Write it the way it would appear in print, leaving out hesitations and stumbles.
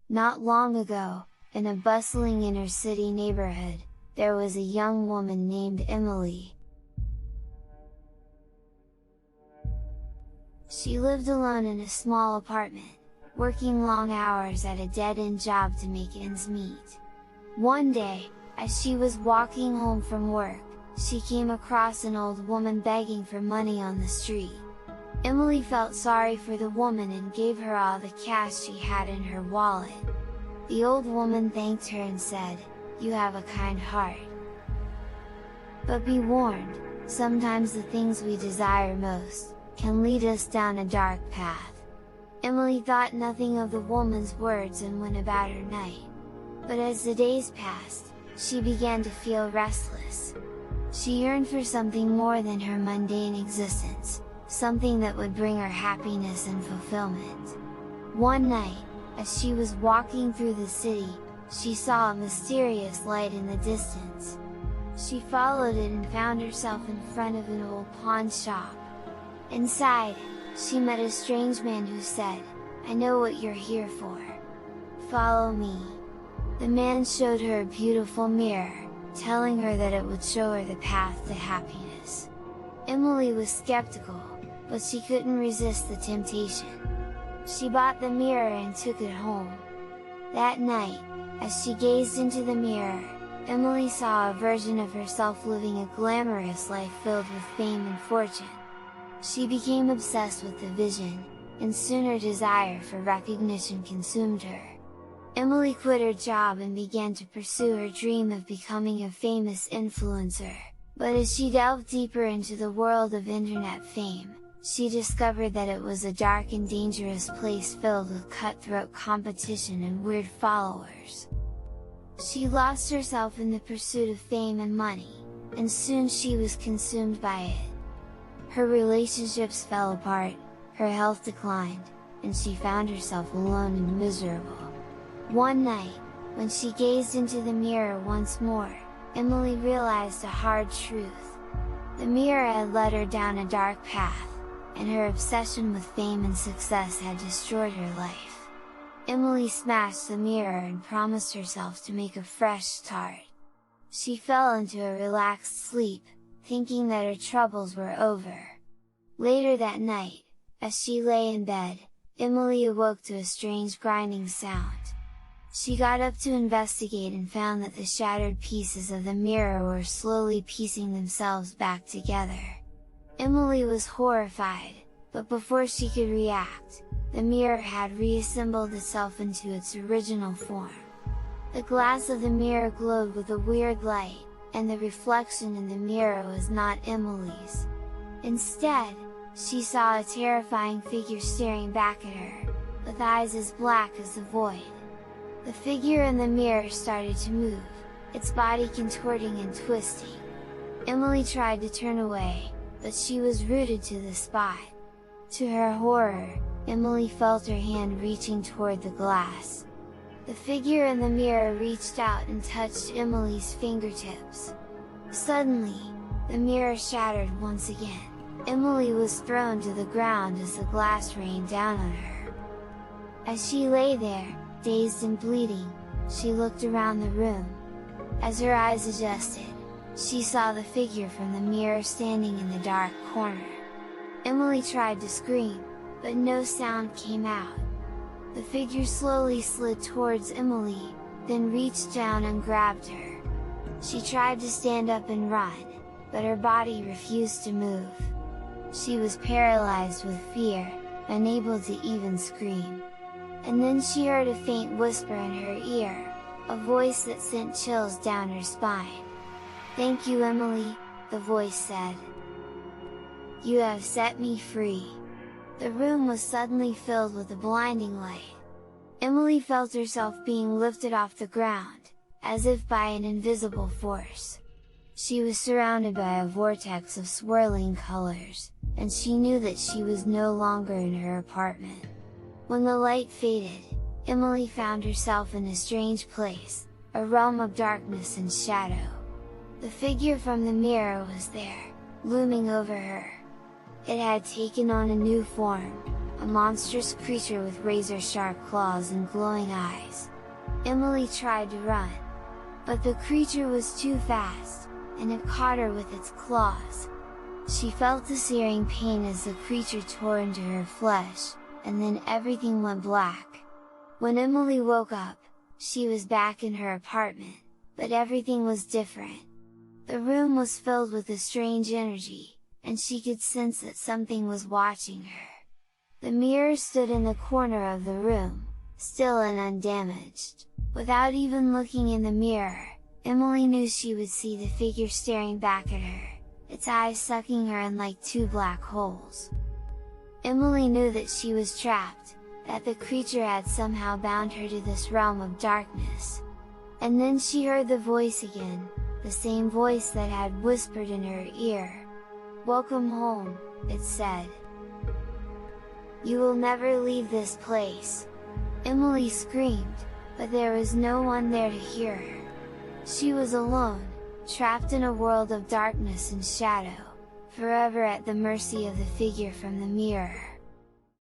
Not long ago, in a bustling inner-city neighborhood, there was a young woman named Emily. She lived alone in a small apartment, working long hours at a dead-end job to make ends meet. One day, as she was walking home from work, she came across an old woman begging for money on the street. Emily felt sorry for the woman and gave her all the cash she had in her wallet. The old woman thanked her and said, "You have a kind heart. But be warned, sometimes the things we desire most can lead us down a dark path." Emily thought nothing of the woman's words and went about her night. But as the days passed, she began to feel restless. She yearned for something more than her mundane existence, something that would bring her happiness and fulfillment. One night, as she was walking through the city, she saw a mysterious light in the distance. She followed it and found herself in front of an old pawn shop. Inside, she met a strange man who said, "I know what you're here for. Follow me." The man showed her a beautiful mirror, telling her that it would show her the path to happiness. Emily was skeptical, but she couldn't resist the temptation. She bought the mirror and took it home. That night, as she gazed into the mirror, Emily saw a version of herself living a glamorous life filled with fame and fortune. She became obsessed with the vision, and soon her desire for recognition consumed her. Emily quit her job and began to pursue her dream of becoming a famous influencer. But as she delved deeper into the world of internet fame, she discovered that it was a dark and dangerous place filled with cutthroat competition and weird followers. She lost herself in the pursuit of fame and money, and soon she was consumed by it. Her relationships fell apart, her health declined, and she found herself alone and miserable. One night, when she gazed into the mirror once more, Emily realized a hard truth. The mirror had led her down a dark path, and her obsession with fame and success had destroyed her life. Emily smashed the mirror and promised herself to make a fresh start. She fell into a relaxed sleep, thinking that her troubles were over. Later that night, as she lay in bed, Emily awoke to a strange grinding sound. She got up to investigate and found that the shattered pieces of the mirror were slowly piecing themselves back together. Emily was horrified, but before she could react, the mirror had reassembled itself into its original form. The glass of the mirror glowed with a weird light, and the reflection in the mirror was not Emily's. Instead, she saw a terrifying figure staring back at her, with eyes as black as the void. The figure in the mirror started to move, its body contorting and twisting. Emily tried to turn away, but she was rooted to the spot. To her horror, Emily felt her hand reaching toward the glass. The figure in the mirror reached out and touched Emily's fingertips. Suddenly, the mirror shattered once again. Emily was thrown to the ground as the glass rained down on her. As she lay there, dazed and bleeding, she looked around the room. As her eyes adjusted, she saw the figure from the mirror standing in the dark corner. Emily tried to scream, but no sound came out. The figure slowly slid towards Emily, then reached down and grabbed her. She tried to stand up and run, but her body refused to move. She was paralyzed with fear, unable to even scream. And then she heard a faint whisper in her ear, a voice that sent chills down her spine. "Thank you, Emily," the voice said. "You have set me free." The room was suddenly filled with a blinding light. Emily felt herself being lifted off the ground, as if by an invisible force. She was surrounded by a vortex of swirling colors, and she knew that she was no longer in her apartment. When the light faded, Emily found herself in a strange place, a realm of darkness and shadow. The figure from the mirror was there, looming over her. It had taken on a new form, a monstrous creature with razor-sharp claws and glowing eyes. Emily tried to run, but the creature was too fast, and it caught her with its claws. She felt a searing pain as the creature tore into her flesh, and then everything went black. When Emily woke up, she was back in her apartment, but everything was different. The room was filled with a strange energy, and she could sense that something was watching her. The mirror stood in the corner of the room, still and undamaged. Without even looking in the mirror, Emily knew she would see the figure staring back at her, its eyes sucking her in like two black holes. Emily knew that she was trapped, that the creature had somehow bound her to this realm of darkness. And then she heard the voice again, the same voice that had whispered in her ear. "Welcome home," it said. "You will never leave this place." Emily screamed, but there was no one there to hear her. She was alone, trapped in a world of darkness and shadow, forever at the mercy of the figure from the mirror.